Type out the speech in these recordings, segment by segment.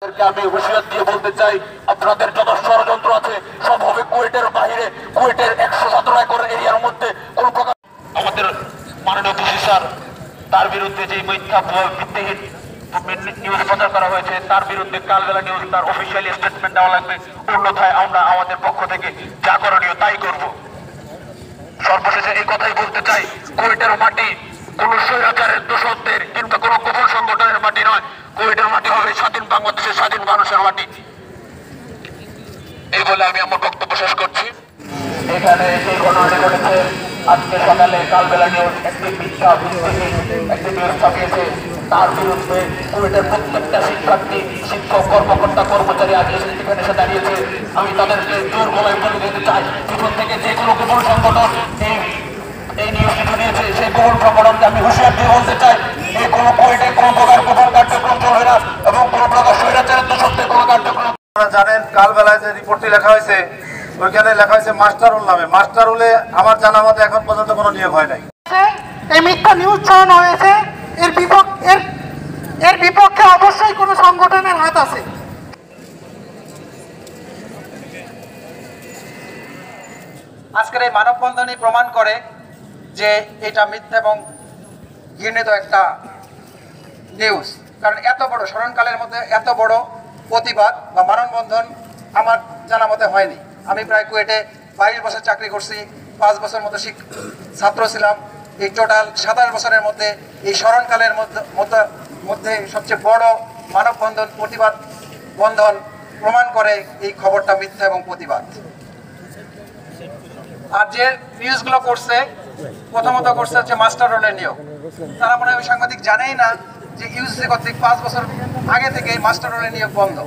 আমি হুঁশিয়ার দিয়ে বলতে চাই, আপনাদের যত ষড়যন্ত্র আছে সব হবে কুয়েটের বাইরে, কুয়েটের 117 একর এরিয়ার মধ্যে কোন প্রকার। আমাদের মাননীয় ডিসি স্যার, তার বিরুদ্ধে যে মিথ্যা ভিত্তিহীন নিউজ প্রচার করা হয়েছে তার বিরুদ্ধে কালবেলা নিউজ তার অফিসিয়ালি স্টেটমেন্ট দেওয়া লাগবে, অন্যথায় আমরা আমাদের পক্ষ থেকে যা করণীয় তাই করব। সর্বশেষে এই কথাই বলতে চাই, কুয়েটের মাটি কোন স্বৈরাচারের দোষকদের কিংবা কোন গোপন সংগঠনের মাটি নয়, কুয়েটের মাটি হবে স্বাধীন বাংলাদেশের স্বাধীন মানুষের মাটি। এই বলে আমি আমার বক্তব্য শেষ করছি। এখানে সেই ঘটনাটি ঘটেছে আজকে সকালে কালবেলা নিউজ একটি মিথ্যা একটি নিউজ ছাপিয়েছে, তার বিরুদ্ধে কুয়েটের প্রত্যেকটা শিক্ষার্থী, শিক্ষক, কর্মকর্তা, কর্মচারী আগে সেখানে এসে দাঁড়িয়েছে। আমি তাদেরকে জোর গলায় বলে দিতে চাই, পিছন থেকে যে কোনো গোপন সংগঠন এই নিউজটি ছড়িয়েছে সেই গোপন সংগঠনকে আমি হুঁশিয়ার দিয়ে বলতে চাই, এই কোনো কুয়েটে কোনো প্রকার গোপন কার্যক্রম চলবে না এবং কোনো প্রকার স্বৈরাচারের দোষকদের কোনো কার্যক্রম। আপনারা জানেন কালবেলায় যে রিপোর্টটি লেখা হয়েছে ওইখানে লেখা হয়েছে মাস্টারুল নামে। মাস্টারুলে আমার জানা মতে এখন পর্যন্ত কোনো নিয়োগ হয় নাই। এই মিথ্যা নিউজ ছড়ানো হয়েছে, এর বিপক্ষে অবশ্যই কোনো সংগঠনের হাত আছে। আজকের এই মানববন্ধনই প্রমাণ করে যে এটা মিথ্যা এবং ঘৃণিত একটা নিউজ। কারণ এত বড় স্মরণকালের মধ্যে এত বড় প্রতিবাদ বা মানববন্ধন আমার জানা মতে হয়নি। আমি প্রায় কুয়েটে 22 বছর চাকরি করছি, 5 বছর মতো ছাত্র ছিলাম। এই টোটাল 27 বছরের মধ্যে এই স্মরণকালের মধ্যে সবচেয়ে বড় মানববন্ধন, প্রতিবাদ বন্ধন প্রমাণ করে এই খবরটা মিথ্যা এবং প্রতিবাদ। আর যে নিউজগুলো করছে, প্রথমত করছে হচ্ছে মাস্টার রোলের নিয়োগ। তারা মনে হয় সাংবাদিক জানেই না যে ইউজিসি কর্তৃক 5 বছর আগে থেকে মাস্টার রোলের নিয়োগ বন্ধ।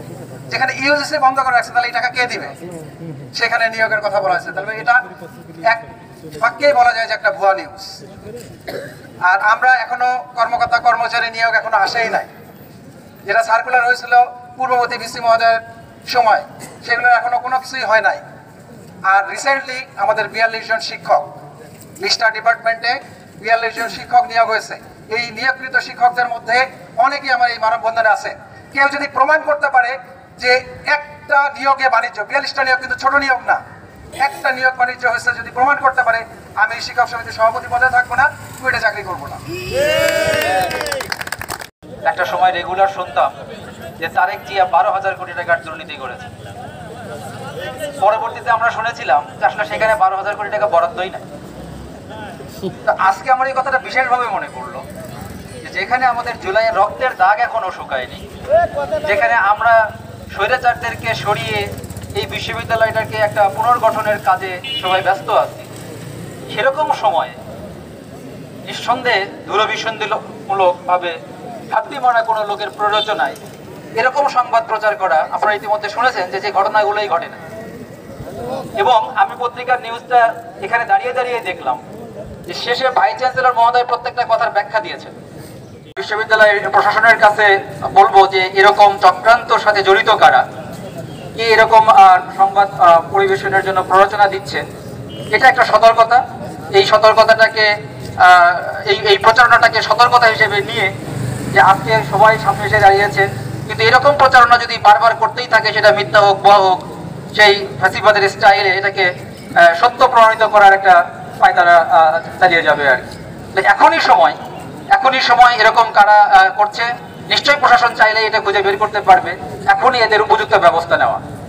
যেখানে ইউজিসি বন্ধ করে রাখছে তাহলে এই টাকা কে দিবে? সেখানে নিয়োগের কথা বলা হয়েছে। তাহলে এটা এক বাক্যেই বলা যায় যে একটা ভুয়া নিউজ। আর আমরা এখনো কর্মকর্তা কর্মচারী নিয়োগ এখনো আসেই নাই। যেটা সার্কুলার হয়েছিল পূর্ববর্তী ভিসি মহোদয়ের সময়, সেগুলো এখনো কোনো কিছুই হয় নাই। আর রিসেন্টলি আমাদের 42 জন শিক্ষক, লিস্টার ডিপার্টমেন্টে 42 জন শিক্ষক নিয়োগ হয়েছে। এই নিয়োগকৃত শিক্ষকদের মধ্যে অনেকেই আমার এই মানববন্ধনে আছে। কেউ যদি প্রমাণ করতে পারে যে একটা নিয়োগে বাণিজ্য, 42টা নিয়োগ কিন্তু ছোট নিয়োগ না, একটা নিয়োগ বাণিজ্য হয়েছে, যদি প্রমাণ করতে পারে আমি শিক্ষক সমিতির সভাপতি পদে থাকবো না, কুয়েটে চাকরি করবো না। একটা সময় রেগুলার শুনতাম যে তারেক জিয়া 12,000 কোটি টাকার দুর্নীতি করেছে। পরবর্তীতে আমরা শুনেছিলাম যে আসলে সেখানে 12,000 কোটি টাকা বরাদ্দই নাই। আজকে আমার এই কথাটা বিশেষভাবে মনে পড়লো যে যেখানে আমাদের জুলাইয়ের রক্তের দাগ এখনো শুকায়নি, যেখানে আমরা স্বৈরাচারদেরকে সরিয়ে এই বিশ্ববিদ্যালয়টাকে একটা পুনর্গঠনের কাজে সবাই ব্যস্ত আছি, সেরকম সময়ে নিঃসন্দেহে দূরভিসন্ধিমূলকভাবে ভাববিমনা কোনো লোকের প্ররোচনায় এরকম সংবাদ প্রচার করা, আপনারা ইতিমধ্যে শুনেছেন যে ঘটনাগুলোই ঘটে না। এবং আমি পত্রিকার নিউজটা এখানে দাঁড়িয়ে দাঁড়িয়ে দেখলাম যে শেষে ভাইস চ্যান্সেলর মহোদয় প্রত্যেকটা কথার ব্যাখ্যা দিয়েছেন। বিশ্ববিদ্যালয় প্রশাসনের কাছে বলবো যে এরকম চক্রান্তর সাথে জড়িত কারা, কি এরকম সংবাদ পরিবেশনের জন্য প্ররোচনা দিচ্ছে, এটা একটা সতর্কতা। এই সতর্কতাটাকে এই প্রচারণাটাকে সতর্কতা হিসেবে নিয়ে যে আজকে সবাই সামনে এসে দাঁড়িয়েছে, কিন্তু এরকম প্রচারণা যদি বারবার করতেই থাকে, সেটা মিথ্যা হোক বা হোক, সেই ফ্যাসিবাদের স্টাইলে এটাকে সত্য প্রমাণিত করার একটা পায়তারা চালিয়ে যাবে আর কি। এখনই সময় এরকম কারা করছে, নিশ্চয়ই প্রশাসন চাইলে এটা খুঁজে বের করতে পারবে। এখনই এদের উপযুক্ত ব্যবস্থা নেওয়া।